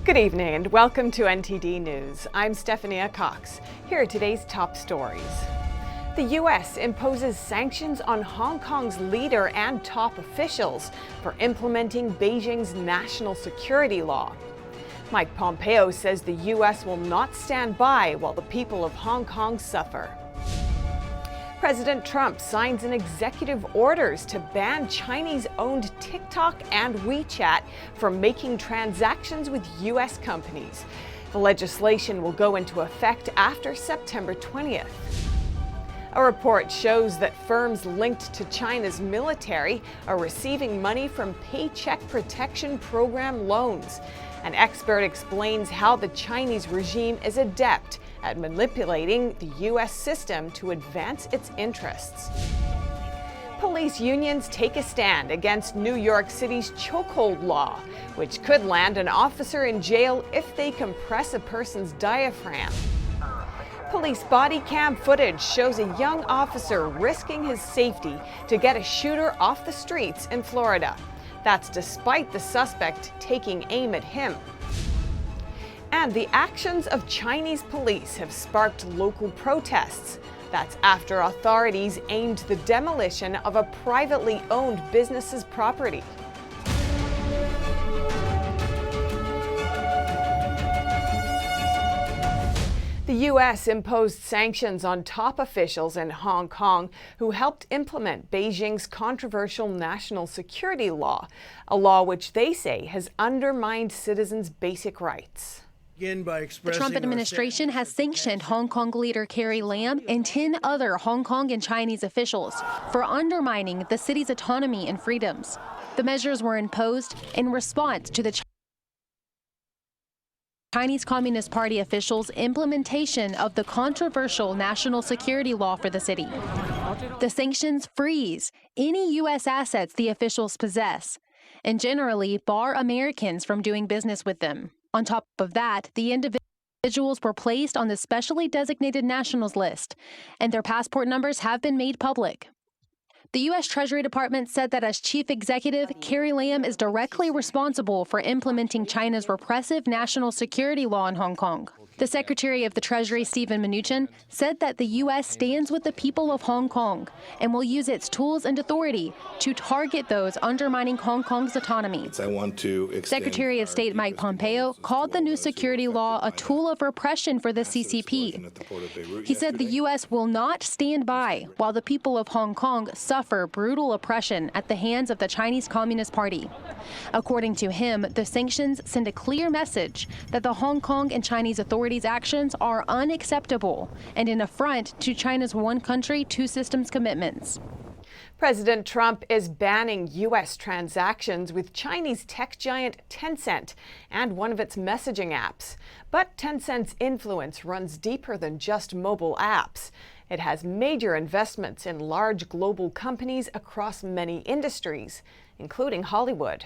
Good evening and welcome to NTD News. I'm Stephania Cox. Here are today's top stories. The U.S. imposes sanctions on Hong Kong's leader and top officials for implementing Beijing's national security law. Mike Pompeo says the U.S. will not stand by while the people of Hong Kong suffer. President Trump signs an executive orders to ban Chinese-owned TikTok and WeChat from making transactions with U.S. companies. The legislation will go into effect after September 20th. A report shows that firms linked to China's military are receiving money from Paycheck Protection Program loans. An expert explains how the Chinese regime is adept at manipulating the U.S. system to advance its interests. Police unions take a stand against New York City's chokehold law, which could land an officer in jail if they compress a person's diaphragm. Police body cam footage shows a young officer risking his safety to get a shooter off the streets in Florida. That's despite the suspect taking aim at him. And the actions of Chinese police have sparked local protests. That's after authorities aimed the demolition of a privately owned business's property. The U.S. imposed sanctions on top officials in Hong Kong who helped implement Beijing's controversial national security law, a law which they say has undermined citizens' basic rights. The Trump administration has sanctioned Hong Kong leader Carrie Lam and 10 other Hong Kong and Chinese officials for undermining the city's autonomy and freedoms. The measures were imposed in response to the Chinese Communist Party officials' implementation of the controversial national security law for the city. The sanctions freeze any U.S. assets the officials possess and generally bar Americans from doing business with them. On top of that, the individuals were placed on the specially designated nationals list, and their passport numbers have been made public. The U.S. Treasury Department said that as chief executive, Carrie Lam is directly responsible for implementing China's repressive national security law in Hong Kong. The Secretary of the Treasury, Steven Mnuchin, said that the U.S. stands with the people of Hong Kong and will use its tools and authority to target those undermining Hong Kong's autonomy. Secretary of State Mike Pompeo called the new security law a tool of repression for the CCP. He said the U.S. will not stand by while the people of Hong Kong suffer brutal oppression at the hands of the Chinese Communist Party. According to him, the sanctions send a clear message that the Hong Kong and Chinese authorities' actions are unacceptable and an affront to China's one country, two systems commitments. President Trump is banning U.S. transactions with Chinese tech giant Tencent and one of its messaging apps. But Tencent's influence runs deeper than just mobile apps. It has major investments in large global companies across many industries, including Hollywood.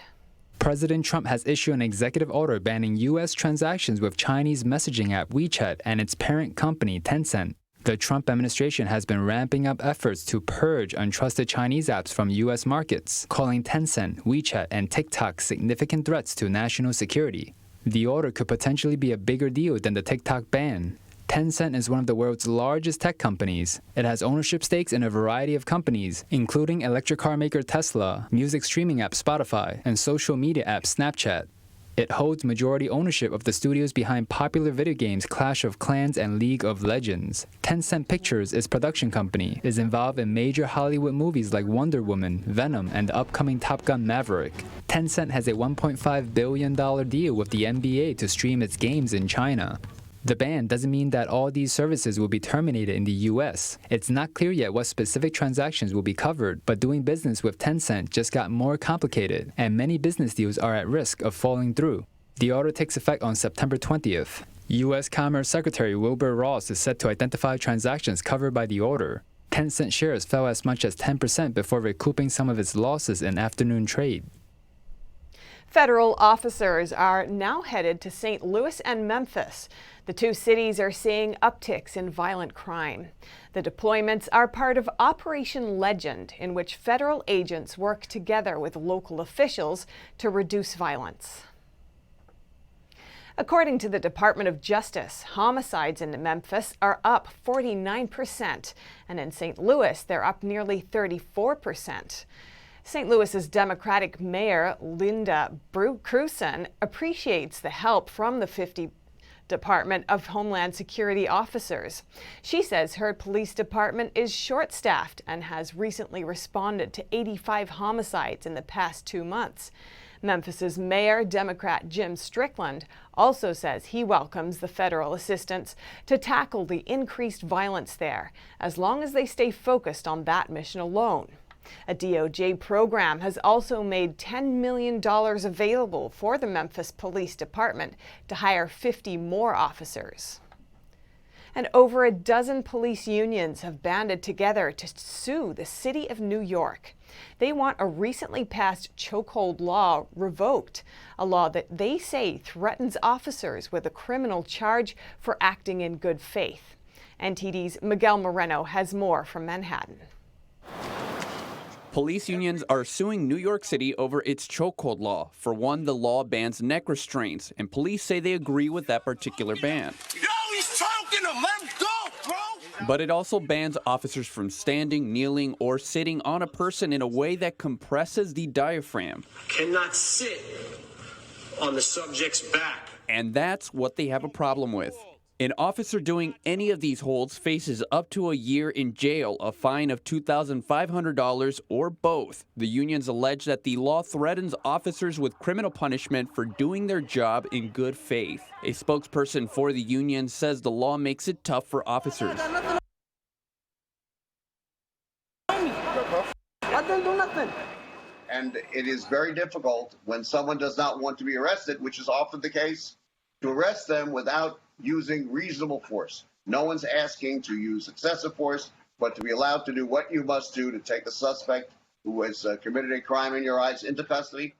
President Trump has issued an executive order banning U.S. transactions with Chinese messaging app WeChat and its parent company, Tencent. The Trump administration has been ramping up efforts to purge untrusted Chinese apps from U.S. markets, calling Tencent, WeChat, and TikTok significant threats to national security. The order could potentially be a bigger deal than the TikTok ban. Tencent is one of the world's largest tech companies. It has ownership stakes in a variety of companies, including electric car maker Tesla, music streaming app Spotify, and social media app Snapchat. It holds majority ownership of the studios behind popular video games Clash of Clans and League of Legends. Tencent Pictures, its production company, is involved in major Hollywood movies like Wonder Woman, Venom, and the upcoming Top Gun Maverick. Tencent has a $1.5 billion deal with the NBA to stream its games in China. The ban doesn't mean that all these services will be terminated in the U.S. It's not clear yet what specific transactions will be covered, but doing business with Tencent just got more complicated, and many business deals are at risk of falling through. The order takes effect on September 20th. U.S. Commerce Secretary Wilbur Ross is set to identify transactions covered by the order. Tencent shares fell as much as 10% before recouping some of its losses in afternoon trade. Federal officers are now headed to St. Louis and Memphis. The two cities are seeing upticks in violent crime. The deployments are part of Operation Legend, in which federal agents work together with local officials to reduce violence. According to the Department of Justice, homicides in Memphis are up 49%, and in St. Louis, they're up nearly 34%. St. Louis's Democratic Mayor Linda Crewson appreciates the help from the 50 Department of Homeland Security officers. She says her police department is short-staffed and has recently responded to 85 homicides in the past 2 months. Memphis's Mayor, Democrat Jim Strickland, also says he welcomes the federal assistance to tackle the increased violence there, as long as they stay focused on that mission alone. A DOJ program has also made $10 million available for the Memphis Police Department to hire 50 more officers. And over a dozen police unions have banded together to sue the city of New York. They want a recently passed chokehold law revoked, a law that they say threatens officers with a criminal charge for acting in good faith. NTD's Miguel Moreno has more from Manhattan. Police unions are suing New York City over its chokehold law. For one, the law bans neck restraints, and police say they agree with that particular ban. Yo, he's choking him! Let him go, bro! But it also bans officers from standing, kneeling, or sitting on a person in a way that compresses the diaphragm. Cannot sit on the subject's back. And that's what they have a problem with. An officer doing any of these holds faces up to a year in jail, a fine of $2,500, or both. The unions allege that the law threatens officers with criminal punishment for doing their job in good faith. A spokesperson for the union says the law makes it tough for officers. I didn't do nothing. And it is very difficult when someone does not want to be arrested, which is often the case, to arrest them without using reasonable force. No one's asking to use excessive force, but to be allowed to do what you must do to take a suspect who has committed a crime in your eyes into custody.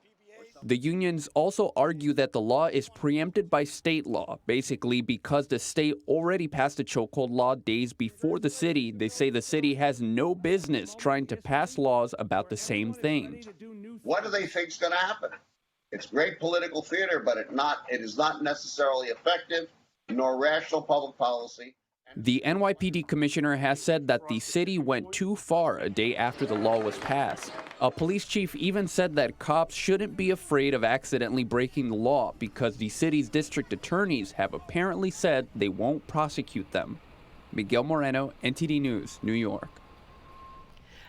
The unions also argue that the law is preempted by state law, basically because the state already passed a chokehold law days before the city. They say the city has no business trying to pass laws about the same thing. What do they think is going to happen? It's great political theater, but it is not necessarily effective nor rational public policy. The NYPD commissioner has said that the city went too far a day after the law was passed. A police chief even said that cops shouldn't be afraid of accidentally breaking the law because the city's district attorneys have apparently said they won't prosecute them. Miguel Moreno, NTD News, New York.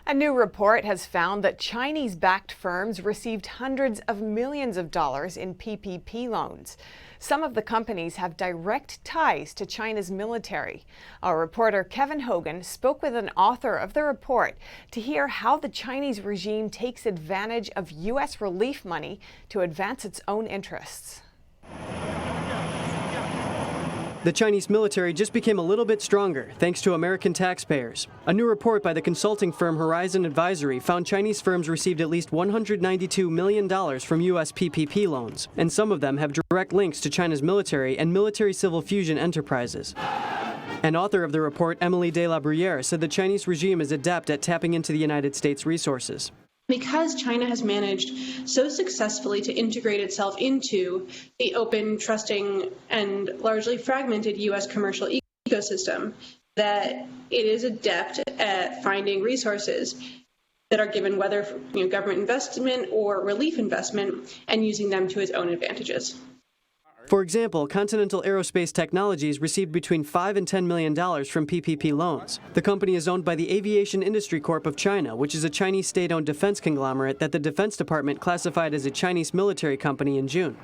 A new report has found that Chinese-backed firms received hundreds of millions of dollars in PPP loans. Some of the companies have direct ties to China's military. Our reporter Kevin Hogan spoke with an author of the report to hear how the Chinese regime takes advantage of U.S. relief money to advance its own interests. The Chinese military just became a little bit stronger, thanks to American taxpayers. A new report by the consulting firm Horizon Advisory found Chinese firms received at least $192 million from U.S. PPP loans, and some of them have direct links to China's military and military-civil fusion enterprises. An author of the report, Emily de la Bruyere, said the Chinese regime is adept at tapping into the United States resources. Because China has managed so successfully to integrate itself into the open, trusting, and largely fragmented U.S. commercial ecosystem, that it is adept at finding resources that are given whether government investment or relief investment and using them to its own advantages. For example, Continental Aerospace Technologies received between $5 and $10 million from PPP loans. The company is owned by the Aviation Industry Corp of China, which is a Chinese state-owned defense conglomerate that the Defense Department classified as a Chinese military company in June.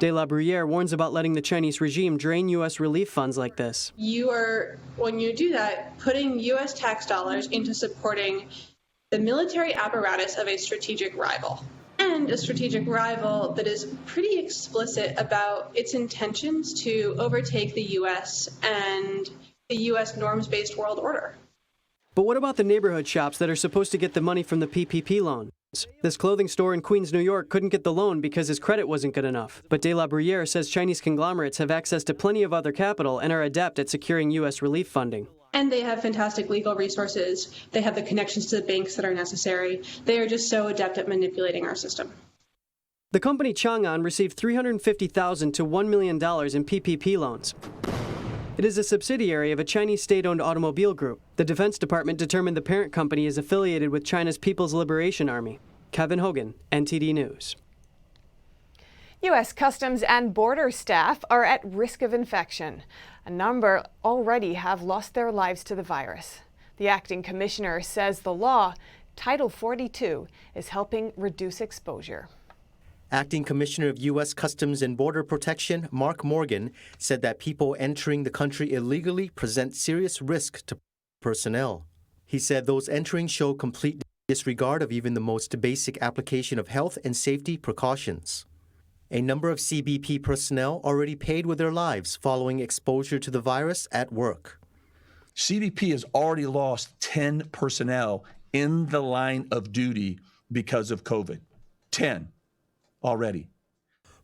De la Bruyere warns about letting the Chinese regime drain U.S. relief funds like this. You are, when you do that, putting U.S. tax dollars into supporting the military apparatus of a strategic rival. And a strategic rival that is pretty explicit about its intentions to overtake the U.S. and the U.S. norms-based world order. But what about the neighborhood shops that are supposed to get the money from the PPP loans? This clothing store in Queens, New York couldn't get the loan because his credit wasn't good enough. But de la Bruyere says Chinese conglomerates have access to plenty of other capital and are adept at securing U.S. relief funding. And they have fantastic legal resources. They have the connections to the banks that are necessary. They are just so adept at manipulating our system. The company Chang'an received $350,000 to $1 million in PPP loans. It is a subsidiary of a Chinese state-owned automobile group. The Defense Department determined the parent company is affiliated with China's People's Liberation Army. Kevin Hogan, NTD News. U.S. Customs and Border staff are at risk of infection. A number already have lost their lives to the virus. The acting commissioner says the law, Title 42, is helping reduce exposure. Acting Commissioner of U.S. Customs and Border Protection, Mark Morgan, said that people entering the country illegally present serious risk to personnel. He said those entering show complete disregard of even the most basic application of health and safety precautions. A number of CBP personnel already paid with their lives following exposure to the virus at work. CBP has already lost 10 personnel in the line of duty because of COVID. 10 already.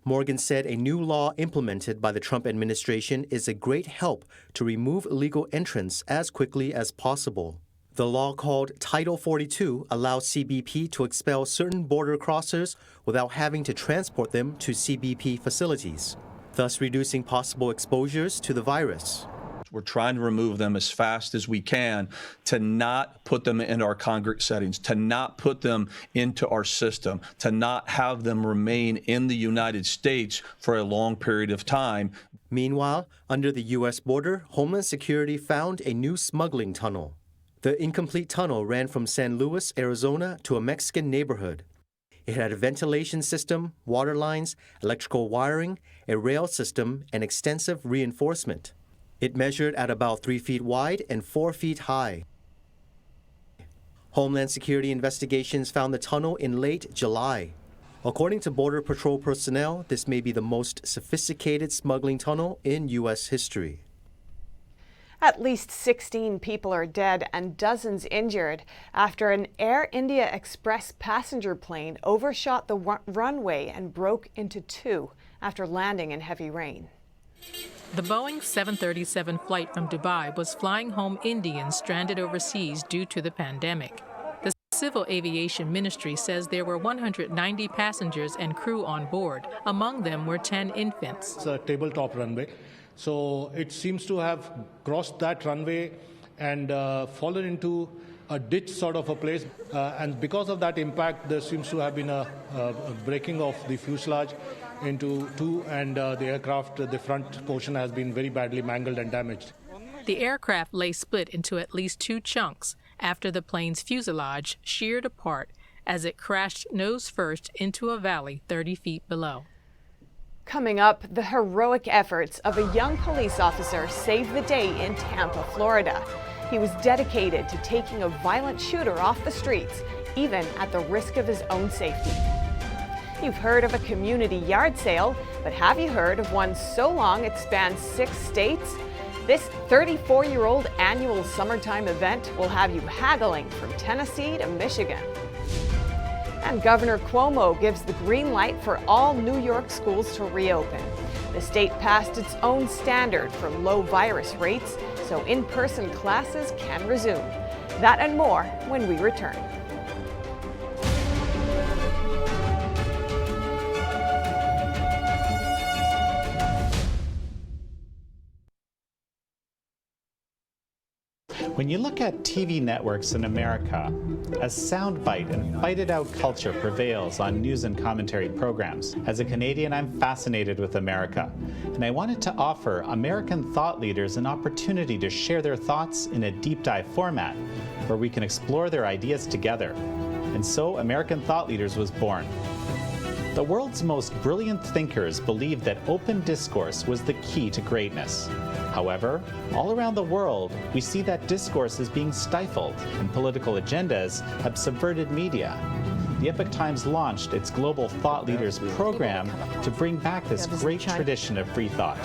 Morgan said a new law implemented by the Trump administration is a great help to remove illegal entrants as quickly as possible. The law, called Title 42, allows CBP to expel certain border crossers without having to transport them to CBP facilities, thus reducing possible exposures to the virus. We're trying to remove them as fast as we can to not put them in our congregate settings, to not put them into our system, to not have them remain in the United States for a long period of time. Meanwhile, under the U.S. border, Homeland Security found a new smuggling tunnel. The incomplete tunnel ran from San Luis, Arizona, to a Mexican neighborhood. It had a ventilation system, water lines, electrical wiring, a rail system, and extensive reinforcement. It measured at about 3 feet wide and 4 feet high. Homeland Security investigations found the tunnel in late July. According to Border Patrol personnel, this may be the most sophisticated smuggling tunnel in U.S. history. At least 16 people are dead and dozens injured after an Air India Express passenger plane overshot the runway and broke into two after landing in heavy rain. The Boeing 737 flight from Dubai was flying home Indians stranded overseas due to the pandemic. The Civil Aviation Ministry says there were 190 passengers and crew on board. Among them were 10 infants. It's a tabletop runway, so it seems to have crossed that runway and fallen into a ditch sort of a place. And because of that impact, there seems to have been a breaking of the fuselage into two, and the aircraft, the front portion has been very badly mangled and damaged. The aircraft lay split into at least two chunks after the plane's fuselage sheared apart as it crashed nose first into a valley 30 feet below. Coming up, the heroic efforts of a young police officer saved the day in Tampa, Florida. He was dedicated to taking a violent shooter off the streets, even at the risk of his own safety. You've heard of a community yard sale, but have you heard of one so long it spans 6 states? This 34-year-old annual summertime event will have you haggling from Tennessee to Michigan. And Governor Cuomo gives the green light for all New York schools to reopen. The state passed its own standard for low virus rates, so in-person classes can resume. That and more when we return. When you look at TV networks in America, a soundbite and fight-it-out culture prevails on news and commentary programs. As a Canadian, I'm fascinated with America, and I wanted to offer American thought leaders an opportunity to share their thoughts in a deep dive format, where we can explore their ideas together. And so American Thought Leaders was born. The world's most brilliant thinkers believed that open discourse was the key to greatness. However, all around the world, we see that discourse is being stifled and political agendas have subverted media. The Epoch Times launched its Global Thought Leaders program to bring back this great tradition of free thought.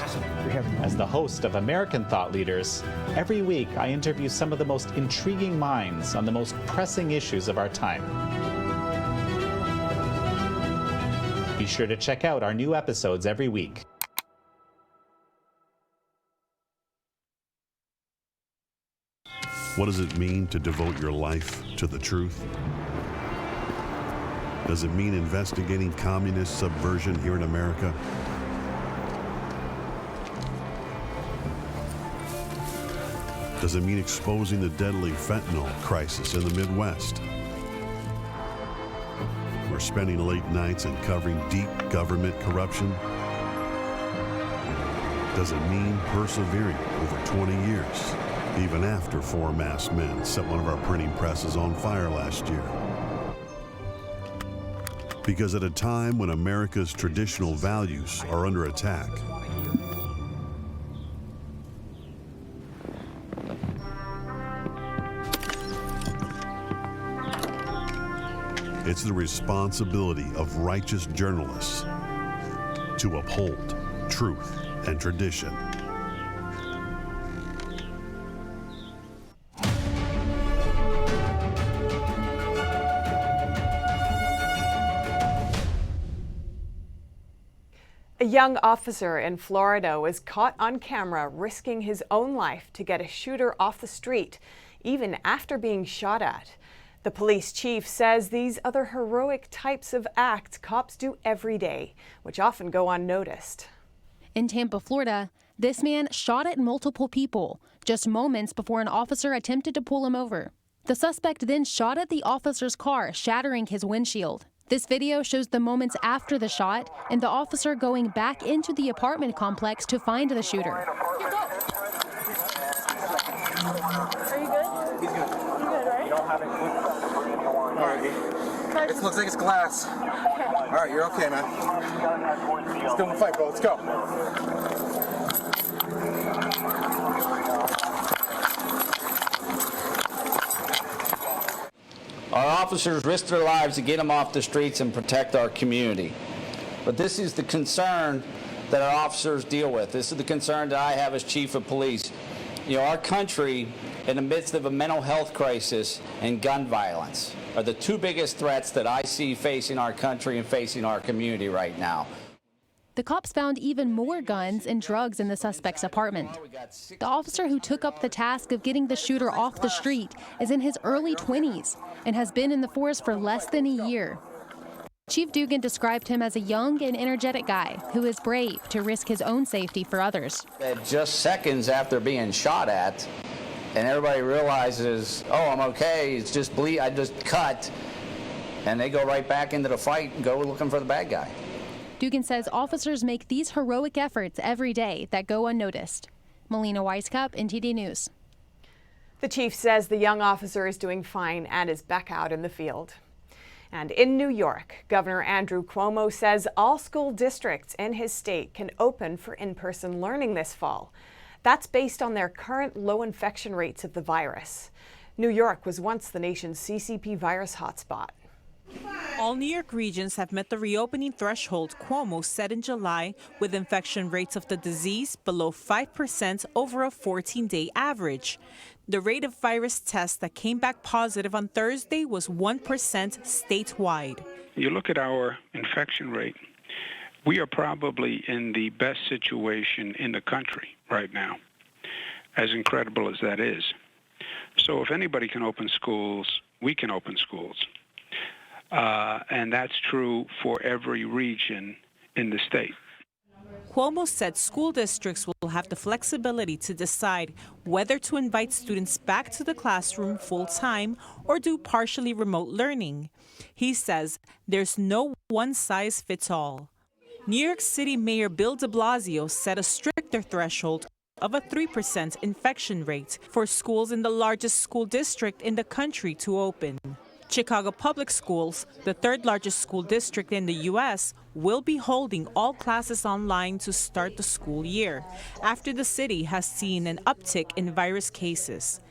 As the host of American Thought Leaders, every week I interview some of the most intriguing minds on the most pressing issues of our time. Be sure to check out our new episodes every week. What does it mean to devote your life to the truth? Does it mean investigating communist subversion here in America? Does it mean exposing the deadly fentanyl crisis in the Midwest? We're spending late nights uncovering deep government corruption. Does it mean persevering over 20 years, even after 4 masked men set one of our printing presses on fire last year? Because at a time when America's traditional values are under attack, it's the responsibility of righteous journalists to uphold truth and tradition. A young officer in Florida was caught on camera risking his own life to get a shooter off the street, even after being shot at. The police chief says these are the heroic types of acts cops do every day, which often go unnoticed. In Tampa, Florida, this man shot at multiple people just moments before an officer attempted to pull him over. The suspect then shot at the officer's car, shattering his windshield. This video shows the moments after the shot and the officer going back into the apartment complex to find the shooter. Are you good? He's good. You good, right? You don't have it. It looks like it's glass. All right, you're okay, man. Let's go in the fight, bro. Let's go. Our officers risk their lives to get them off the streets and protect our community. But this is the concern that our officers deal with. This is the concern that I have as chief of police. You know, our country, in the midst of a mental health crisis and gun violence, are the 2 biggest threats that I see facing our country and facing our community right now. The cops found even more guns and drugs in the suspect's apartment. The officer who took up the task of getting the shooter off the street is in his early 20s and has been in the force for less than a year. Chief Dugan described him as a young and energetic guy who is brave to risk his own safety for others. Just seconds after being shot at, and everybody realizes, oh, I'm okay, it's just bleed, I just cut, and they go right back into the fight and go looking for the bad guy. Dugan says officers make these heroic efforts every day that go unnoticed. Melina Weiskup, NTD News. The chief says the young officer is doing fine and is back out in the field. And in New York, Governor Andrew Cuomo says all school districts in his state can open for in-person learning this fall. That's based on their current low infection rates of the virus. New York was once the nation's CCP virus hotspot. All New York regions have met the reopening threshold Cuomo set in July, with infection rates of the disease below 5% over a 14-day average. The rate of virus tests that came back positive on Thursday was 1% statewide. You look at our infection rate, we are probably in the best situation in the country right now, as incredible as that is. So if anybody can open schools, we can open schools. And that's true for every region in the state. Cuomo said school districts will have the flexibility to decide whether to invite students back to the classroom full-time or do partially remote learning. He says there's no one-size-fits-all. New York City Mayor Bill de Blasio set a stricter threshold of a 3% infection rate for schools in the largest school district in the country to open. Chicago Public Schools, the 3rd largest school district in the U.S., will be holding all classes online to start the school year, after the city has seen an uptick in virus cases.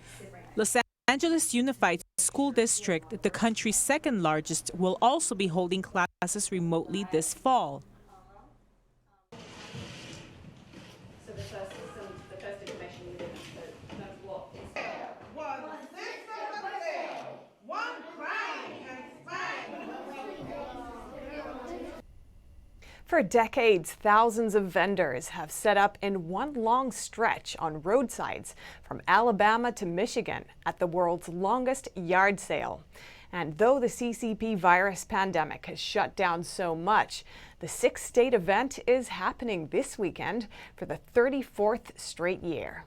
Los Angeles Unified School District, the country's 2nd largest, will also be holding classes remotely this fall. For decades, thousands of vendors have set up in one long stretch on roadsides from Alabama to Michigan at the world's longest yard sale. And though the CCP virus pandemic has shut down so much, the six-state event is happening this weekend for the 34th straight year.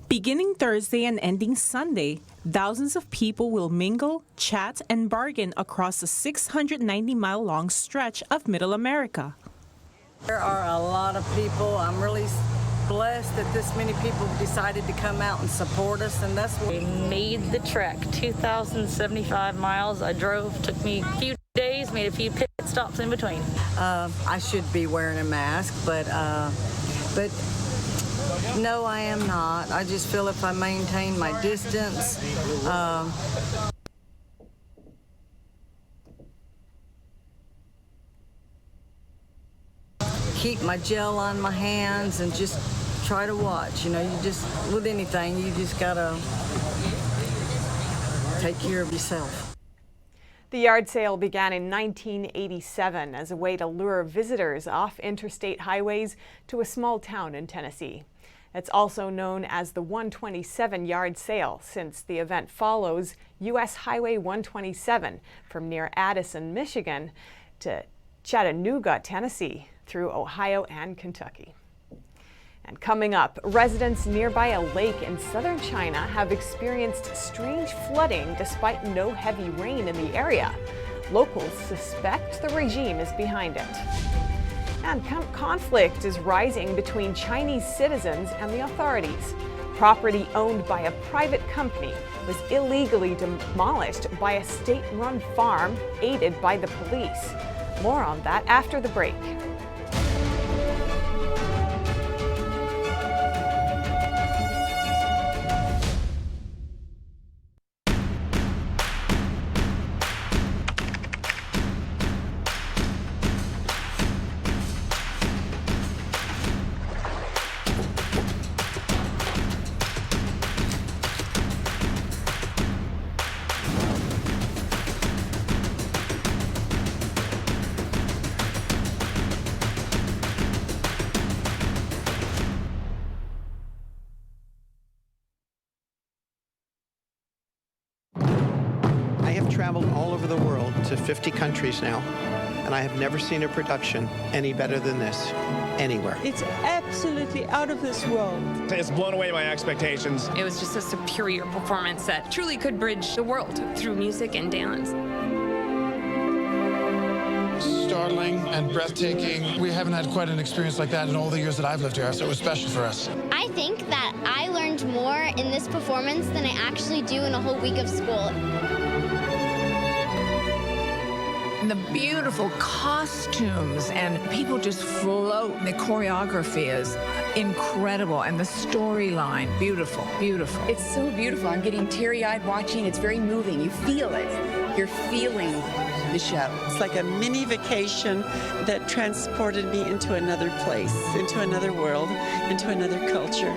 Beginning Thursday and ending Sunday, thousands of people will mingle, chat, and bargain across a 690-mile-long stretch of Middle America. There are a lot of people. I'm really blessed that this many people decided to come out and support us, and that's what we made the trek. 2,075 miles I drove. Took me a few days, made a few pit stops in between. I should be wearing a mask, but no, I am not. I just feel if I maintain my distance, keep my gel on my hands and just try to watch. You know, you just, with anything, you just gotta take care of yourself. The yard sale began in 1987 as a way to lure visitors off interstate highways to a small town in Tennessee. It's also known as the 127 yard sale, since the event follows U.S. Highway 127 from near Addison, Michigan to Chattanooga, Tennessee, through Ohio and Kentucky. And coming up, residents nearby a lake in southern China have experienced strange flooding despite no heavy rain in the area. Locals suspect the regime is behind it. And conflict is rising between Chinese citizens and the authorities. Property owned by a private company was illegally demolished by a state-run farm aided by the police. More on that after the break. Traveled all over the world to 50 countries now, and I have never seen a production any better than this anywhere. It's absolutely out of this world. It's blown away my expectations. It was just a superior performance that truly could bridge the world through music and dance. Startling and breathtaking. We haven't had quite an experience like that in all the years that I've lived here, so it was special for us. I think that I learned more in this performance than I actually do in a whole week of school. The beautiful costumes and people just float. The choreography is incredible, and the storyline, beautiful, beautiful. It's so beautiful. I'm getting teary-eyed watching. It's very moving. You feel it. You're feeling the show. It's like a mini vacation that transported me into another place, into another world, into another culture.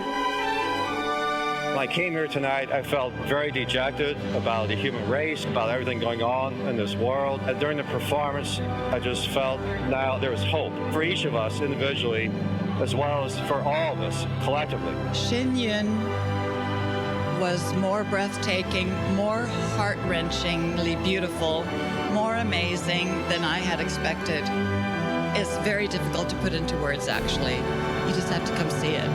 When I came here tonight, I felt very dejected about the human race, about everything going on in this world. And during the performance, I just felt now there was hope for each of us individually, as well as for all of us collectively. Shenyun was more breathtaking, more heart-wrenchingly beautiful, more amazing than I had expected. It's very difficult to put into words, actually. You just have to come see it.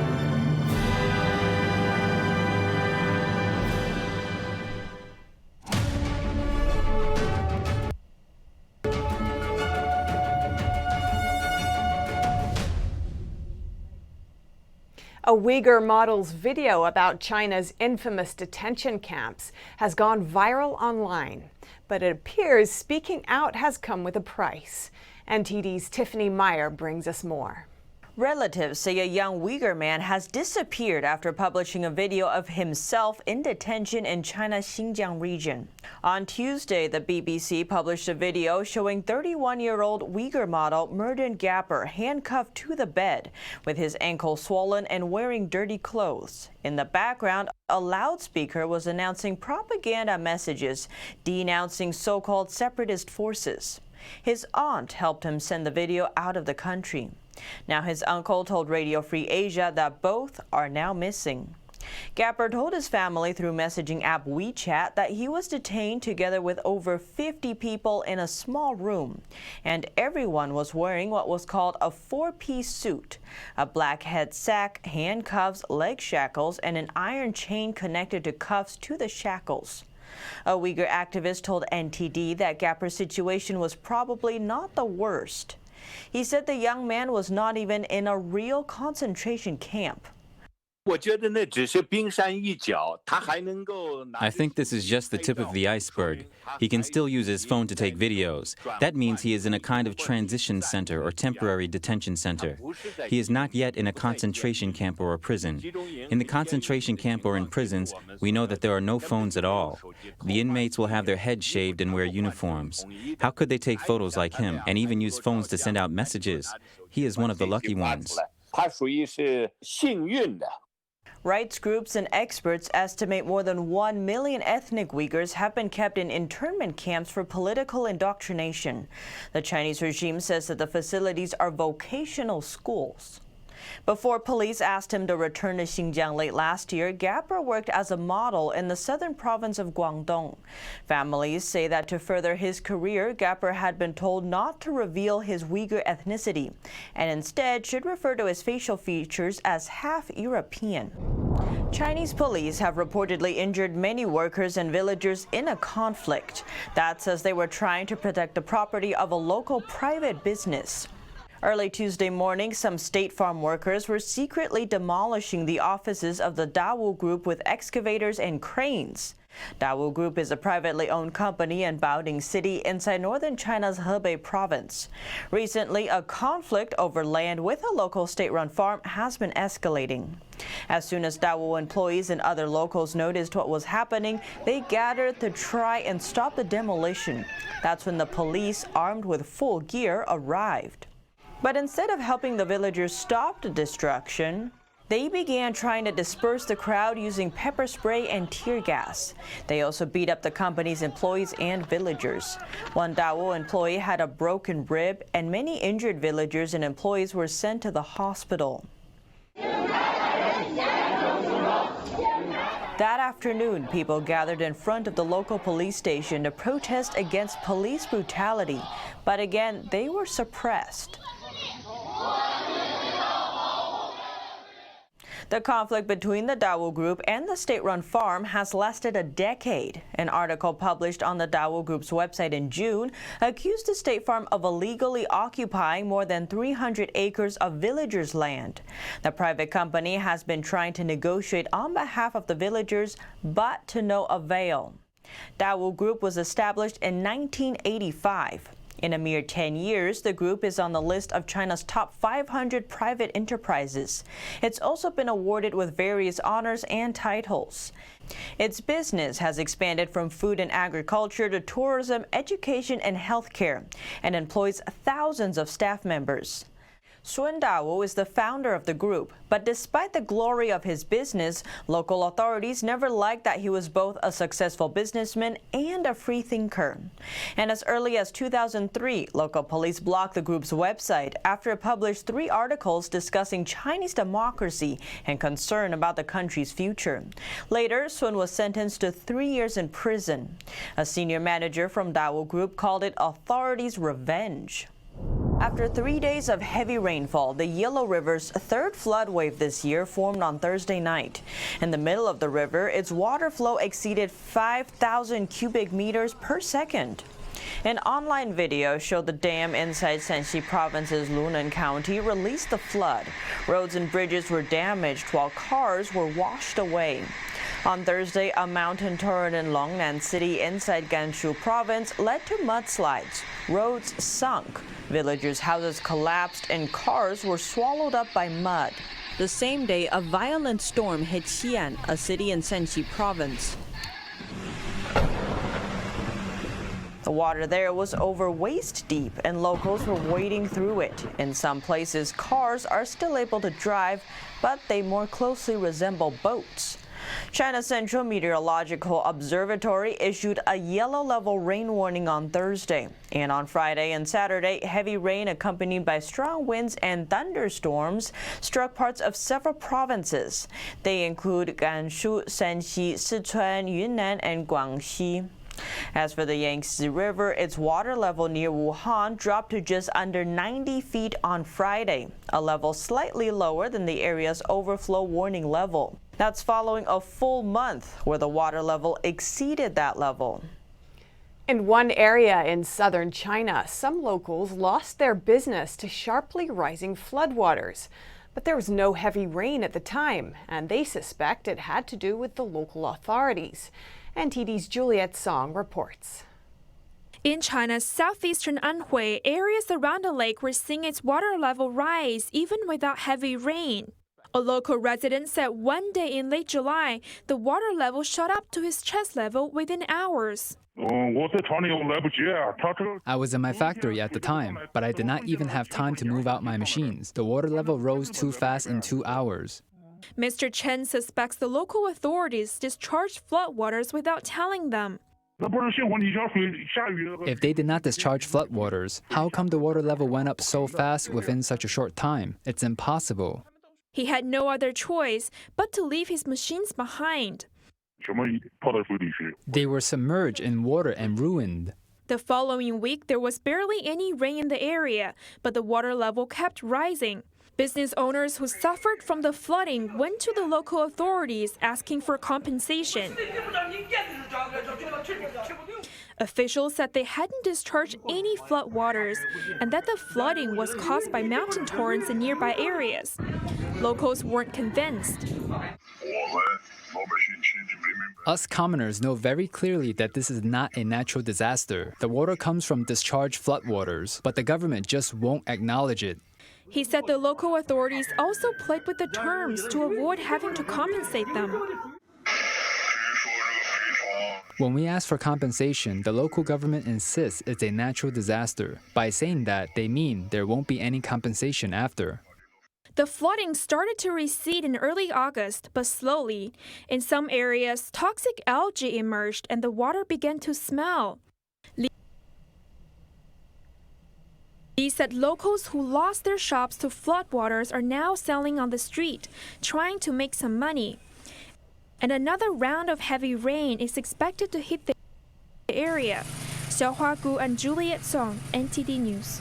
A Uyghur model's video about China's infamous detention camps has gone viral online, but it appears speaking out has come with a price. NTD's Tiffany Meyer brings us more. Relatives say a young Uyghur man has disappeared after publishing a video of himself in detention in China's Xinjiang region. On Tuesday, the BBC published a video showing 31-year-old Uyghur model Murden Gapper handcuffed to the bed with his ankle swollen and wearing dirty clothes. In the background, a loudspeaker was announcing propaganda messages denouncing so-called separatist forces. His aunt helped him send the video out of the country. Now his uncle told Radio Free Asia that both are now missing. Gapper told his family through messaging app WeChat that he was detained together with over 50 people in a small room, and everyone was wearing what was called a four-piece suit: a black head sack, handcuffs, leg shackles, and an iron chain connected to cuffs to the shackles. A Uyghur activist told NTD that Gapper's situation was probably not the worst. He said the young man was not even in a real concentration camp. I think this is just the tip of the iceberg. He can still use his phone to take videos. That means he is in a kind of transition center or temporary detention center. He is not yet in a concentration camp or a prison. In the concentration camp or in prisons, we know that there are no phones at all. The inmates will have their heads shaved and wear uniforms. How could they take photos like him and even use phones to send out messages? He is one of the lucky ones. Rights groups and experts estimate more than 1 million ethnic Uyghurs have been kept in internment camps for political indoctrination. The Chinese regime says that the facilities are vocational schools. Before police asked him to return to Xinjiang late last year, Gapper worked as a model in the southern province of Guangdong. Families say that to further his career, Gapper had been told not to reveal his Uyghur ethnicity and instead should refer to his facial features as half European. Chinese police have reportedly injured many workers and villagers in a conflict. That says they were trying to protect the property of a local private business. Early Tuesday morning, some State Farm workers were secretly demolishing the offices of the Dawu Group with excavators and cranes. Dawu Group is a privately owned company in Baoding City inside northern China's Hebei province. Recently, a conflict over land with a local state-run farm has been escalating. As soon as Dawu employees and other locals noticed what was happening, they gathered to try and stop the demolition. That's when the police, armed with full gear, arrived. But instead of helping the villagers stop the destruction, they began trying to disperse the crowd using pepper spray and tear gas. They also beat up the company's employees and villagers. One Dawu employee had a broken rib, and many injured villagers and employees were sent to the hospital. That afternoon, people gathered in front of the local police station to protest against police brutality. But again, they were suppressed. The conflict between the Dawu Group and the state-run farm has lasted a decade. An article published on the Dawu Group's website in June accused the state farm of illegally occupying more than 300 acres of villagers' land. The private company has been trying to negotiate on behalf of the villagers, but to no avail. Dawu Group was established in 1985. In a mere 10 years, the group is on the list of China's top 500 private enterprises. It's also been awarded with various honors and titles. Its business has expanded from food and agriculture to tourism, education, and healthcare, and employs thousands of staff members. Sun Dawu is the founder of the group, but despite the glory of his business, local authorities never liked that he was both a successful businessman and a free thinker. And as early as 2003, local police blocked the group's website after it published 3 articles discussing Chinese democracy and concern about the country's future. Later, Sun was sentenced to 3 years in prison. A senior manager from Dawu Group called it authorities' revenge. After 3 days of heavy rainfall, the Yellow River's third flood wave this year formed on Thursday night. In the middle of the river, its water flow exceeded 5,000 cubic meters per second. An online video showed the dam inside Shanxi Province's Lunan County released the flood. Roads and bridges were damaged while cars were washed away. On Thursday, a mountain torrent in Longnan City inside Gansu Province led to mudslides. Roads sunk, villagers' houses collapsed, and cars were swallowed up by mud. The same day, a violent storm hit Xi'an, a city in Shanxi Province. The water there was over waist deep, and locals were wading through it. In some places, cars are still able to drive, but they more closely resemble boats. China's Central Meteorological Observatory issued a yellow level rain warning on Thursday. And on Friday and Saturday, heavy rain accompanied by strong winds and thunderstorms struck parts of several provinces. They include Gansu, Shanxi, Sichuan, Yunnan, and Guangxi. As for the Yangtze River, its water level near Wuhan dropped to just under 90 feet on Friday, a level slightly lower than the area's overflow warning level. That's following a full month where the water level exceeded that level. In one area in southern China, some locals lost their business to sharply rising floodwaters. But there was no heavy rain at the time, and they suspect it had to do with the local authorities. NTD's Juliet Song reports. In China's southeastern Anhui, areas around the lake were seeing its water level rise even without heavy rain. A local resident said one day in late July, the water level shot up to his chest level within hours. I was in my factory at the time, but I did not even have time to move out my machines. The water level rose too fast in 2 hours. Mr. Chen suspects the local authorities discharged floodwaters without telling them. If they did not discharge floodwaters, how come the water level went up so fast within such a short time? It's impossible. He had no other choice but to leave his machines behind. They were submerged in water and ruined. The following week, there was barely any rain in the area, but the water level kept rising. Business owners who suffered from the flooding went to the local authorities asking for compensation. Officials said they hadn't discharged any floodwaters and that the flooding was caused by mountain torrents in nearby areas. Locals weren't convinced. Us commoners know very clearly that this is not a natural disaster. The water comes from discharged floodwaters, but the government just won't acknowledge it. He said the local authorities also played with the terms to avoid having to compensate them. When we ask for compensation, the local government insists it's a natural disaster. By saying that, they mean there won't be any compensation after. The flooding started to recede in early August, but slowly. In some areas, toxic algae emerged and the water began to smell. He said locals who lost their shops to floodwaters are now selling on the street, trying to make some money. And another round of heavy rain is expected to hit the area. Xiaohua Gu and Juliet Song, NTD News.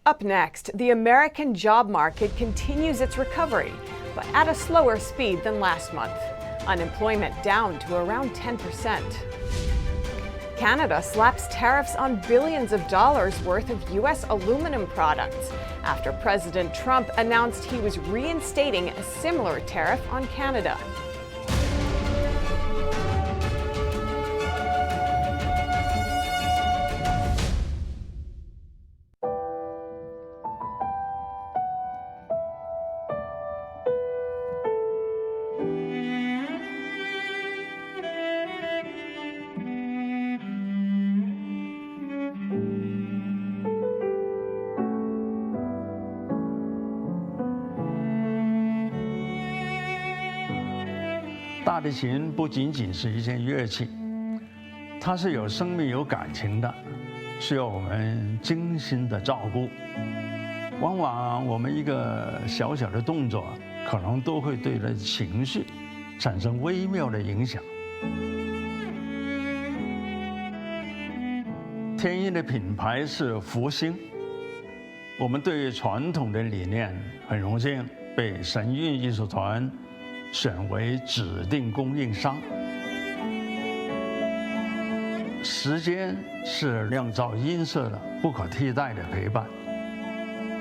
Up next, the American job market continues its recovery, but at a slower speed than last month. Unemployment down to around 10%. Canada slaps tariffs on billions of dollars worth of U.S. aluminum products after President Trump announced he was reinstating a similar tariff on Canada.大提琴不仅仅是一件乐器，它是有生命、有感情的，需要我们精心的照顾。往往我们一个小小的动作，可能都会对人情绪产生微妙的影响。天音的品牌是福星，我们对于传统的理念很荣幸被神韵艺术团选为指定供应商。时间是酿造音色的不可替代的陪伴。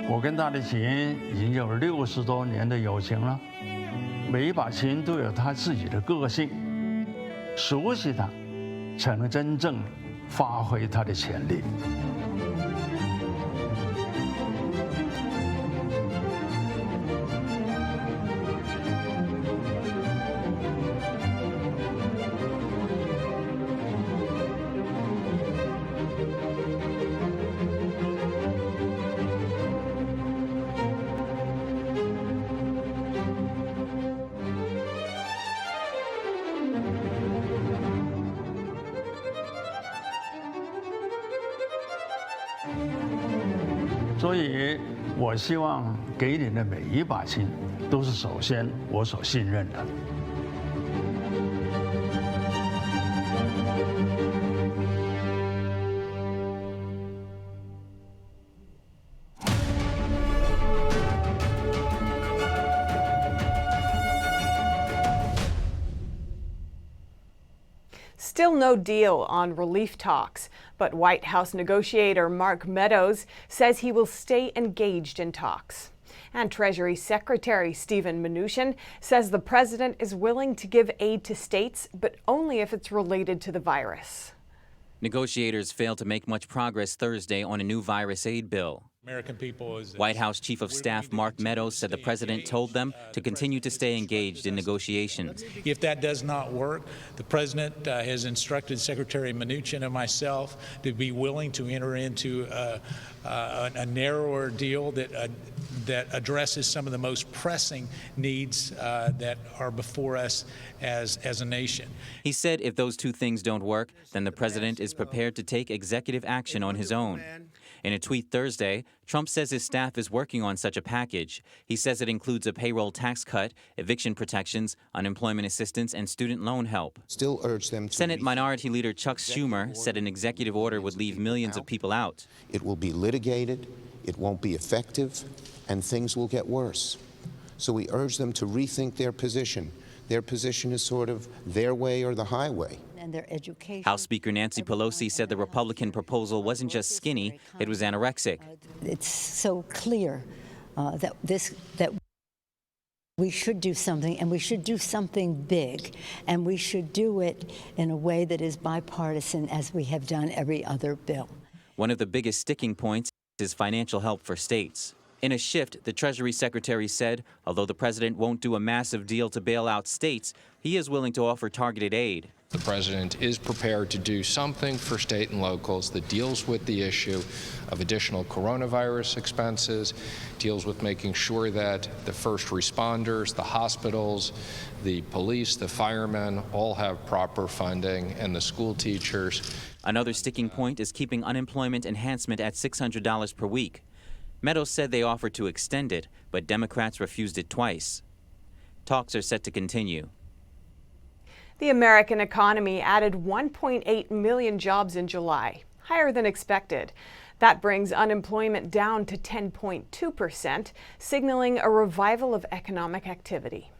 我跟大提琴已经有60多年的友情了，每一把琴都有它自己的个性，熟悉它，才能真正发挥它的潜力。所以我希望给你的每一把心，都是首先我所信任的。Still no deal on relief talks, but White House negotiator Mark Meadows says he will stay engaged in talks. And Treasury Secretary Steven Mnuchin says the president is willing to give aid to states, but only if it's related to the virus. Negotiators failed to make much progress Thursday on a new virus aid bill. American people White House Chief of Staff Mark Meadows said the president told them to continue to stay engaged in negotiations. If that does not work, the president has instructed Secretary Mnuchin and myself to be willing to enter into a narrower deal that addresses some of the most pressing needs that are before us as a nation. He said if those two things don't work, then the president is prepared to take executive action on his own. In a tweet Thursday, Trump says his staff is working on such a package. He says it includes a payroll tax cut, eviction protections, unemployment assistance, and student loan help. Still urge them to Senate Minority Leader Chuck Schumer said an executive order would leave millions of people out. It will be litigated, it won't be effective, and things will get worse. So we urge them to rethink their position. Their position is sort of their way or the highway. And their education. House Speaker Nancy Pelosi said the Republican proposal wasn't just skinny, it was anorexic. It's so clear that we should do something, and we should do something big, and we should do it in a way that is bipartisan, as we have done every other bill. One of the biggest sticking points is financial help for states. In a shift, the Treasury Secretary said, although the president won't do a massive deal to bail out states, he is willing to offer targeted aid. The president is prepared to do something for state and locals that deals with the issue of additional coronavirus expenses, deals with making sure that the first responders, the hospitals, the police, the firemen all have proper funding, and the school teachers. Another sticking point is keeping unemployment enhancement at $600 per week. Meadows said they offered to extend it, but Democrats refused it twice. Talks are set to continue. The American economy added 1.8 million jobs in July, higher than expected. That brings unemployment down to 10.2%, signaling a revival of economic activity.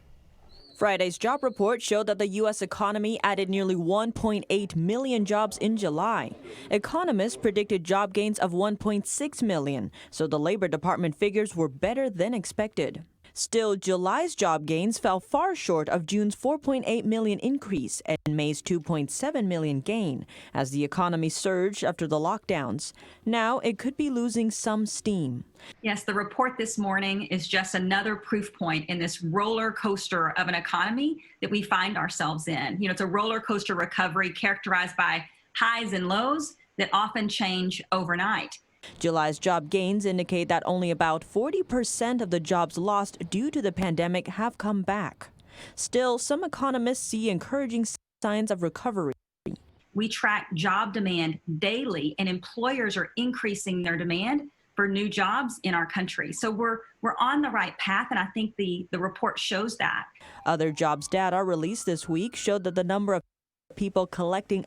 Friday's job report showed that the U.S. economy added nearly 1.8 million jobs in July. Economists predicted job gains of 1.6 million, so the Labor Department figures were better than expected. Still, July's job gains fell far short of June's 4.8 million increase and May's 2.7 million gain, as the economy surged after the lockdowns. Now it could be losing some steam. Yes, the report this morning is just another proof point in this roller coaster of an economy that we find ourselves in. You know, it's a roller coaster recovery characterized by highs and lows that often change overnight. July's job gains indicate that only about 40% of the jobs lost due to the pandemic have come back. Still, some economists see encouraging signs of recovery. We track job demand daily, and employers are increasing their demand for new jobs in our country. So we're on the right path, and I think the report shows that. Other jobs data released this week showed that the number of people collecting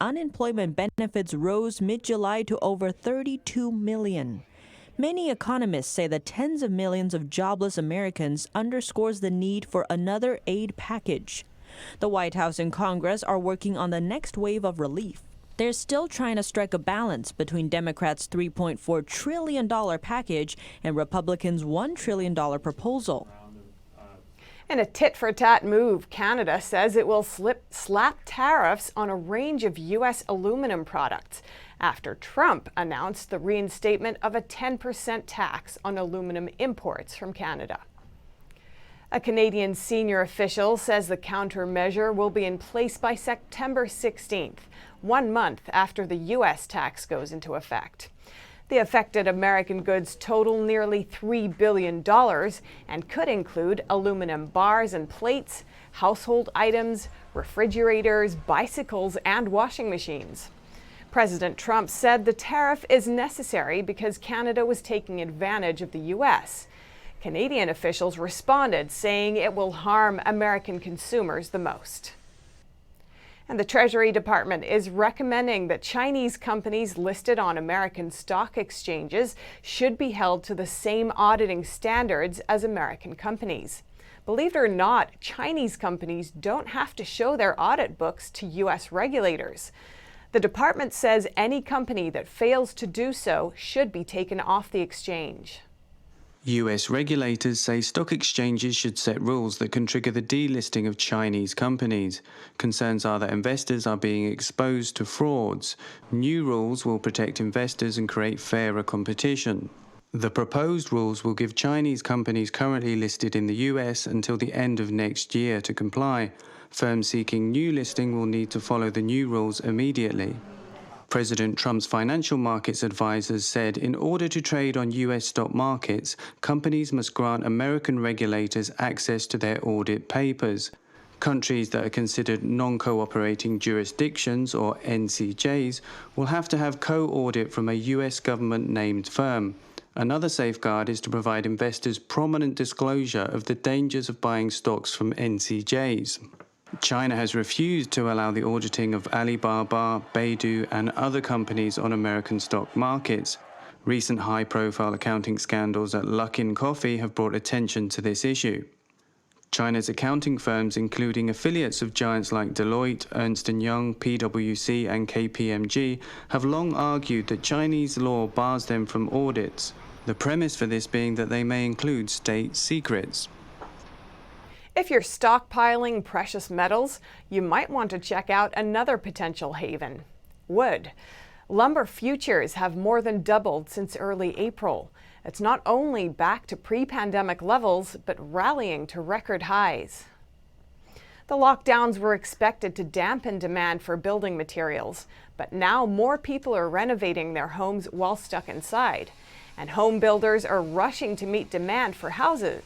unemployment benefits rose mid-July to over 32 million. Many economists say the tens of millions of jobless Americans underscores the need for another aid package. The White House and Congress are working on the next wave of relief. They're still trying to strike a balance between Democrats' $3.4 trillion package and Republicans' $1 trillion proposal. In a tit-for-tat move, Canada says it will slap tariffs on a range of U.S. aluminum products after Trump announced the reinstatement of a 10% tax on aluminum imports from Canada. A Canadian senior official says the countermeasure will be in place by September 16th, 1 month after the U.S. tax goes into effect. The affected American goods total nearly $3 billion and could include aluminum bars and plates, household items, refrigerators, bicycles, and washing machines. President Trump said the tariff is necessary because Canada was taking advantage of the U.S. Canadian officials responded, saying it will harm American consumers the most. And the Treasury Department is recommending that Chinese companies listed on American stock exchanges should be held to the same auditing standards as American companies. Believe it or not, Chinese companies don't have to show their audit books to U.S. regulators. The department says any company that fails to do so should be taken off the exchange. U.S. regulators say stock exchanges should set rules that can trigger the delisting of Chinese companies. Concerns are that investors are being exposed to frauds. New rules will protect investors and create fairer competition. The proposed rules will give Chinese companies currently listed in the U.S. until the end of next year to comply. Firms seeking new listing will need to follow the new rules immediately. President Trump's financial markets advisors said in order to trade on U.S. stock markets, companies must grant American regulators access to their audit papers. Countries that are considered non-cooperating jurisdictions, or NCJs, will have to have co-audit from a U.S. government-named firm. Another safeguard is to provide investors prominent disclosure of the dangers of buying stocks from NCJs. China has refused to allow the auditing of Alibaba, Baidu, and other companies on American stock markets. Recent high-profile accounting scandals at Luckin Coffee have brought attention to this issue. China's accounting firms, including affiliates of giants like Deloitte, Ernst & Young, PwC, and KPMG, have long argued that Chinese law bars them from audits. The premise for this being that they may include state secrets. If you're stockpiling precious metals, you might want to check out another potential haven: wood. Lumber futures have more than doubled since early April. It's not only back to pre-pandemic levels, but rallying to record highs. The lockdowns were expected to dampen demand for building materials, but now more people are renovating their homes while stuck inside. And home builders are rushing to meet demand for houses,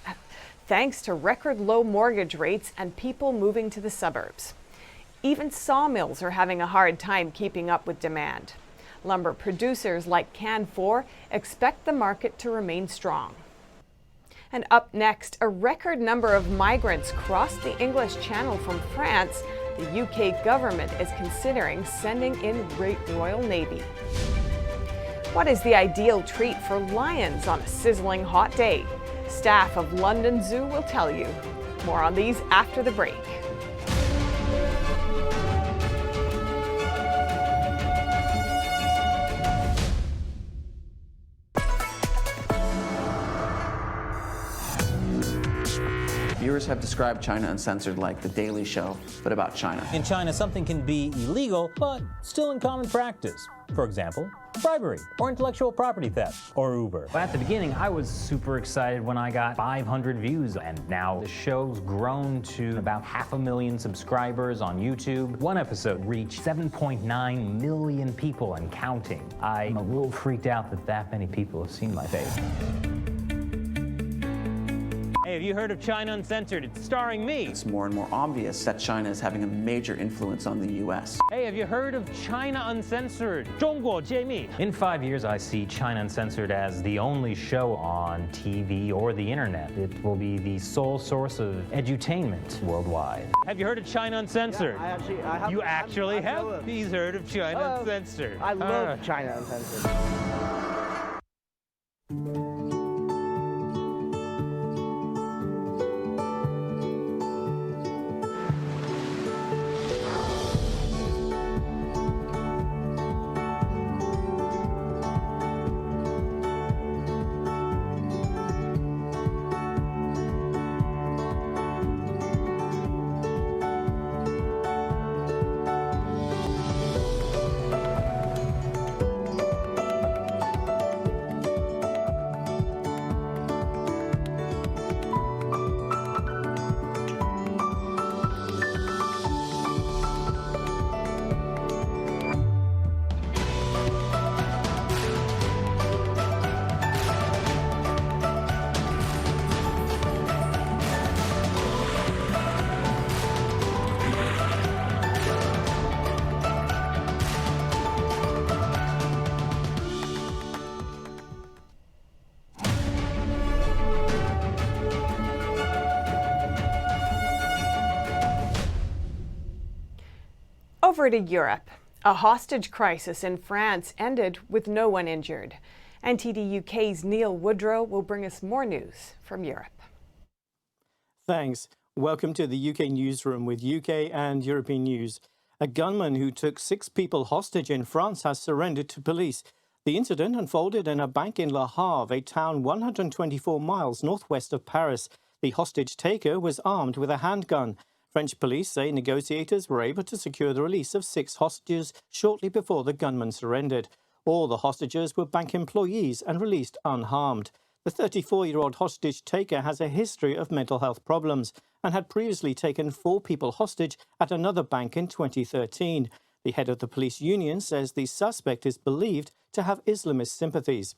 thanks to record low mortgage rates and people moving to the suburbs. Even sawmills are having a hard time keeping up with demand. Lumber producers like Canfor expect the market to remain strong. And up next, a record number of migrants crossed the English Channel from France. The UK government is considering sending in Royal Navy. What is the ideal treat for lions on a sizzling hot day? Staff of London Zoo will tell you. More on these after the break. Viewers have described China Uncensored like The Daily Show, but about China. In China, something can be illegal, but still in common practice. For example, bribery, or intellectual property theft, or Uber. At the beginning, I was super excited when I got 500 views, and now the show's grown to about 500,000 subscribers on YouTube. One episode reached 7.9 million people and counting. I'm a little freaked out that many people have seen my face. Hey, have you heard of China Uncensored? It's starring me. It's more and more obvious that China is having a major influence on the U.S. Hey, have you heard of China Uncensored? 中国揭秘. In 5 years, I see China Uncensored as the only show on TV or the internet. It will be the sole source of edutainment worldwide. Have you heard of China Uncensored? Yeah, I have. You actually have? He's heard of China Uncensored. I love China Uncensored. Over to Europe. A hostage crisis in France ended with no one injured. NTD UK's Neil Woodrow will bring us more news from Europe. Thanks. Welcome to the UK newsroom with UK and European news. A gunman who took 6 people hostage in France has surrendered to police. The incident unfolded in a bank in Le Havre, a town 124 miles northwest of Paris. The hostage taker was armed with a handgun. French police say negotiators were able to secure the release of 6 hostages shortly before the gunman surrendered. All the hostages were bank employees and released unharmed. The 34-year-old hostage taker has a history of mental health problems and had previously taken 4 people hostage at another bank in 2013. The head of the police union says the suspect is believed to have Islamist sympathies.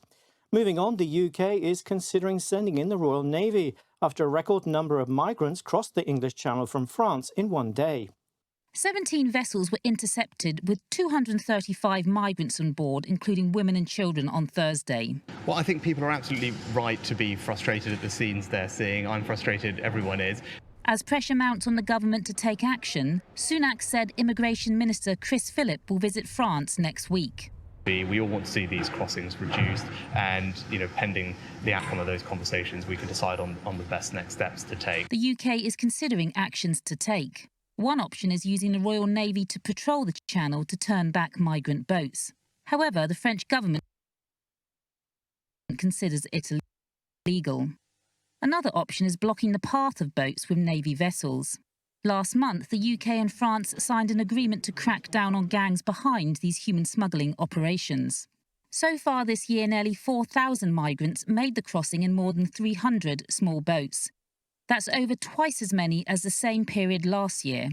Moving on, the UK is considering sending in the Royal Navy after a record number of migrants crossed the English Channel from France in one day. 17 vessels were intercepted with 235 migrants on board, including women and children, on Thursday. Well, I think people are absolutely right to be frustrated at the scenes they're seeing. I'm frustrated, everyone is. As pressure mounts on the government to take action, Sunak said Immigration Minister Chris Philip will visit France next week. We all want to see these crossings reduced and, pending the outcome of those conversations, we can decide on the best next steps to take. The UK is considering actions to take. One option is using the Royal Navy to patrol the channel to turn back migrant boats. However, the French government considers it illegal. Another option is blocking the path of boats with Navy vessels. Last month, the UK and France signed an agreement to crack down on gangs behind these human smuggling operations. So far this year, nearly 4,000 migrants made the crossing in more than 300 small boats. That's over twice as many as the same period last year.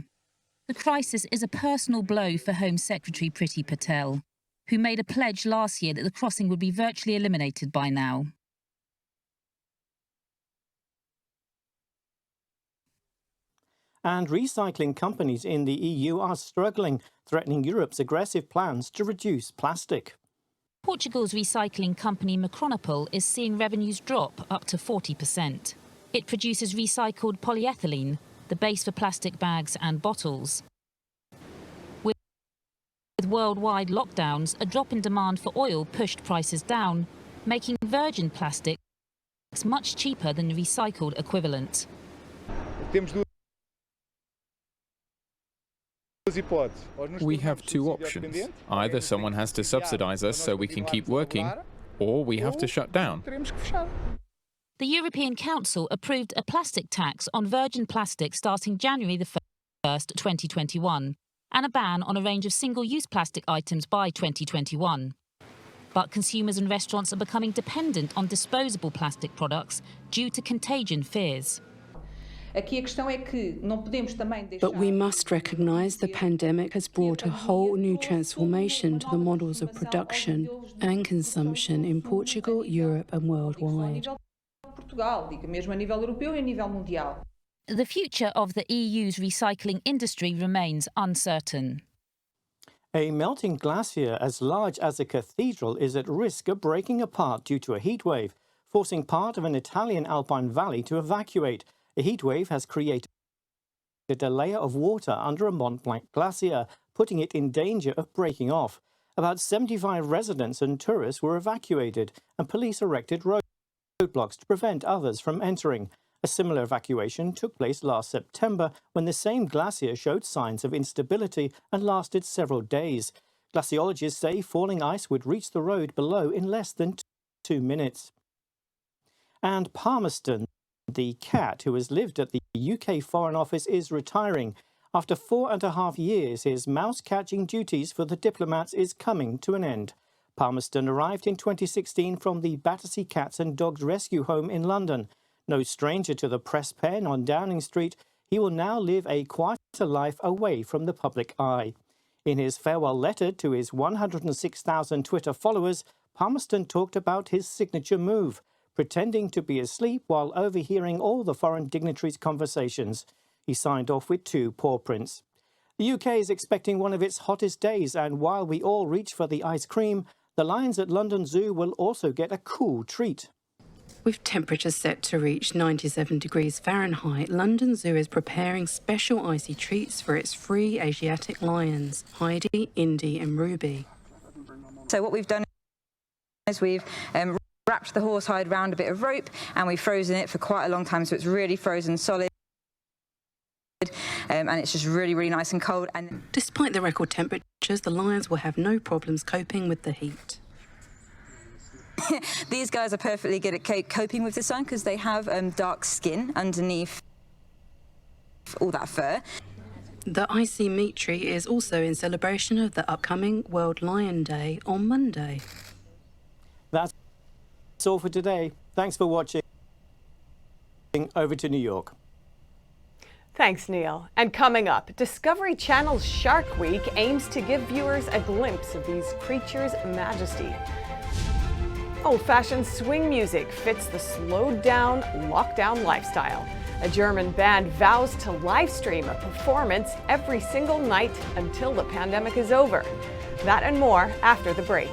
The crisis is a personal blow for Home Secretary Priti Patel, who made a pledge last year that the crossing would be virtually eliminated by now. And recycling companies in the EU are struggling, threatening Europe's aggressive plans to reduce plastic. Portugal's recycling company Macronopol is seeing revenues drop up to 40%. It produces recycled polyethylene, the base for plastic bags and bottles. With worldwide lockdowns, a drop in demand for oil pushed prices down, making virgin plastics much cheaper than the recycled equivalent. We have 2 options. Either someone has to subsidize us so we can keep working, or we have to shut down. The European Council approved a plastic tax on virgin plastic starting January 1st, 2021, and a ban on a range of single-use plastic items by 2021. But consumers and restaurants are becoming dependent on disposable plastic products due to contagion fears. But we must recognise the pandemic has brought a whole new transformation to the models of production and consumption in Portugal, Europe and worldwide. The future of the EU's recycling industry remains uncertain. A melting glacier as large as a cathedral is at risk of breaking apart due to a heatwave, forcing part of an Italian alpine valley to evacuate. A heatwave has created a layer of water under a Mont Blanc glacier, putting it in danger of breaking off. About 75 residents and tourists were evacuated, and police erected roadblocks to prevent others from entering. A similar evacuation took place last September when the same glacier showed signs of instability and lasted several days. Glaciologists say falling ice would reach the road below in less than 2 minutes. And Palmerston, the cat who has lived at the UK Foreign Office, is retiring. After 4.5 years, his mouse-catching duties for the diplomats is coming to an end. Palmerston arrived in 2016 from the Battersea Cats and Dogs Rescue Home in London. No stranger to the press pen on Downing Street, he will now live a quieter life away from the public eye. In his farewell letter to his 106,000 Twitter followers, Palmerston talked about his signature move, pretending to be asleep while overhearing all the foreign dignitaries' conversations. He signed off with 2 paw prints. The UK is expecting one of its hottest days, and while we all reach for the ice cream, the lions at London Zoo will also get a cool treat. With temperatures set to reach 97 degrees Fahrenheit, London Zoo is preparing special icy treats for its 3 Asiatic lions, Heidi, Indy and Ruby. So what we've done is we've wrapped the horsehide round a bit of rope and we've frozen it for quite a long time, so it's really frozen solid. And it's just really, really nice and cold. And despite the record temperatures, the lions will have no problems coping with the heat. These guys are perfectly good at coping with the sun because they have dark skin underneath all that fur. The icy meat treat is also in celebration of the upcoming World Lion Day on Monday. That's all for today. Thanks for watching. Over to New York. Thanks, Neil. And coming up, Discovery Channel's Shark Week aims to give viewers a glimpse of these creatures' majesty. Old-fashioned swing music fits the slowed-down, lockdown lifestyle. A German band vows to live stream a performance every single night until the pandemic is over. That and more after the break.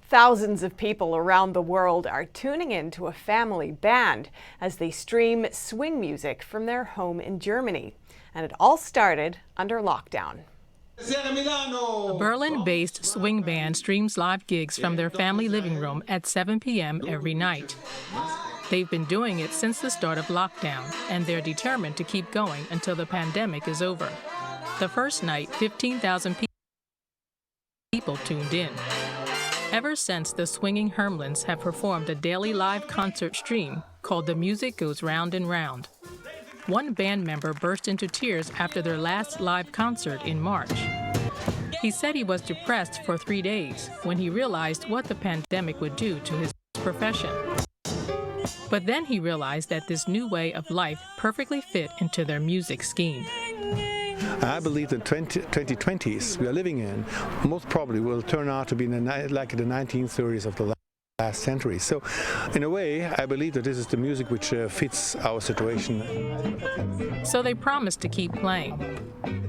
Thousands of people around the world are tuning in to a family band as they stream swing music from their home in Germany. And it all started under lockdown. A Berlin-based swing band streams live gigs from their family living room at 7 p.m. every night. They've been doing it since the start of lockdown, and they're determined to keep going until the pandemic is over. The first night, 15,000 people tuned in. Ever since, the Swinging Hermlins have performed a daily live concert stream called The Music Goes Round and Round. One band member burst into tears after their last live concert in March. He said he was depressed for 3 days when he realized what the pandemic would do to his profession. But then he realized that this new way of life perfectly fit into their music scheme. I believe the 2020s we are living in most probably will turn out to be like the 1930s of the last century. So, in a way, I believe that this is the music which fits our situation. So they promised to keep playing.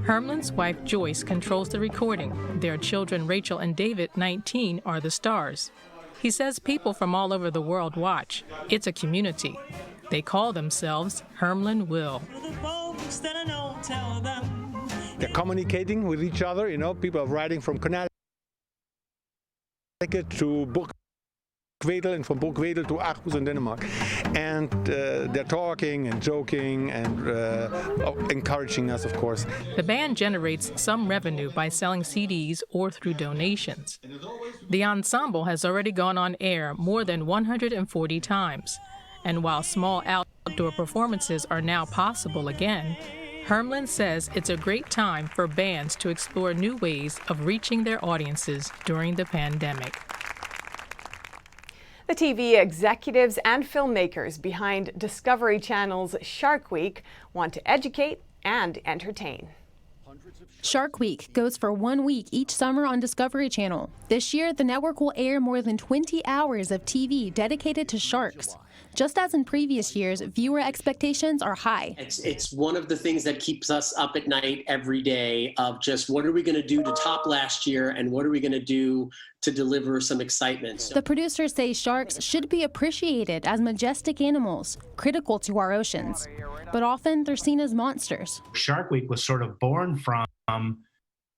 Hermlin's wife Joyce controls the recording. Their children Rachel and David, 19, are the stars. He says people from all over the world watch. It's a community. They call themselves Hermlin Will. They're communicating with each other. You know, people are riding from Connecticut to Burgwedel and from Burgwedel to Aarhus in Denmark. And they're talking and joking and encouraging us, of course. The band generates some revenue by selling CDs or through donations. The ensemble has already gone on air more than 140 times. And while small outdoor performances are now possible again, Hermlin says it's a great time for bands to explore new ways of reaching their audiences during the pandemic. The TV executives and filmmakers behind Discovery Channel's Shark Week want to educate and entertain. Shark Week goes for 1 week each summer on Discovery Channel. This year, the network will air more than 20 hours of TV dedicated to sharks. Just as in previous years, viewer expectations are high. It's one of the things that keeps us up at night every day of just what are we going to do to top last year and what are we going to do to deliver some excitement. The producers say sharks should be appreciated as majestic animals, critical to our oceans. But often they're seen as monsters. Shark Week was sort of born from,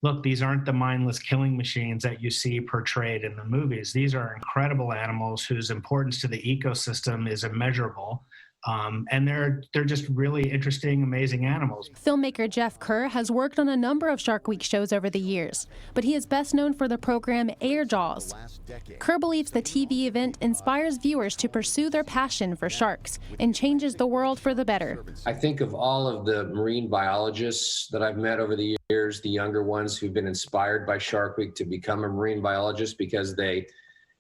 look, these aren't the mindless killing machines that you see portrayed in the movies. These are incredible animals whose importance to the ecosystem is immeasurable. And they're just really interesting, amazing animals. Filmmaker Jeff Kerr has worked on a number of Shark Week shows over the years, but he is best known for the program Air Jaws. Kerr believes the TV event inspires viewers to pursue their passion for sharks and changes the world for the better. I think of all of the marine biologists that I've met over the years, the younger ones who've been inspired by Shark Week to become a marine biologist because they,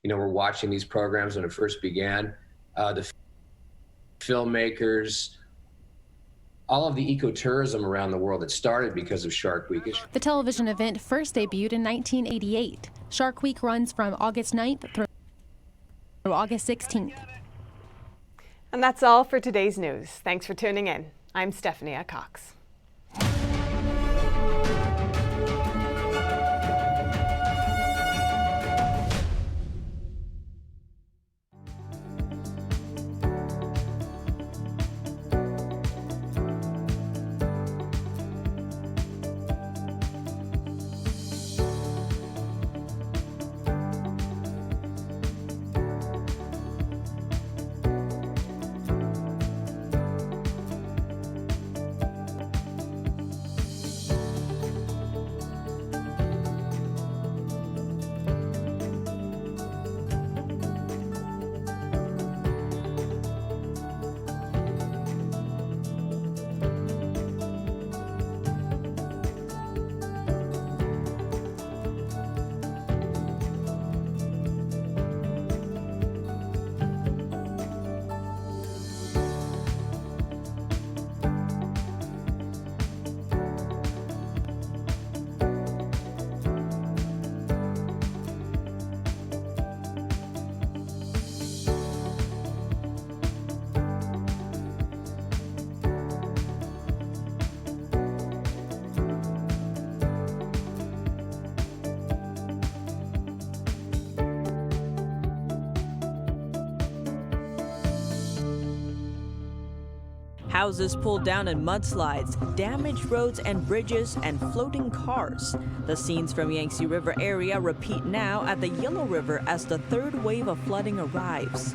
were watching these programs when it first began. The filmmakers, all of the ecotourism around the world that started because of Shark Week. The television event first debuted in 1988. Shark Week runs from August 9th through August 16th. And that's all for today's news. Thanks for tuning in. I'm Stephanie Cox. Houses pulled down in mudslides, damaged roads and bridges, and floating cars. The scenes from Yangtze River area repeat now at the Yellow River as the third wave of flooding arrives.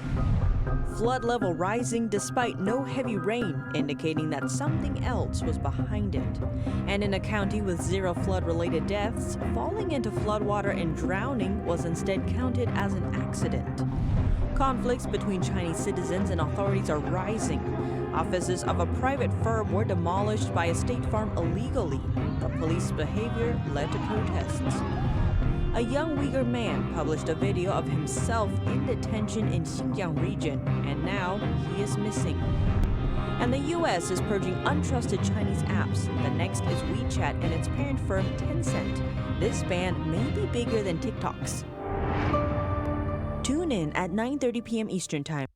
Flood level rising despite no heavy rain, indicating that something else was behind it. And in a county with 0 flood-related deaths, falling into floodwater and drowning was instead counted as an accident. Conflicts between Chinese citizens and authorities are rising. Offices of a private firm were demolished by a state farm illegally, but police behavior led to protests. A young Uyghur man published a video of himself in detention in Xinjiang region, and now he is missing. And the U.S. is purging untrusted Chinese apps. The next is WeChat and its parent firm Tencent. This ban may be bigger than TikTok's. Tune in at 9:30 p.m. Eastern Time.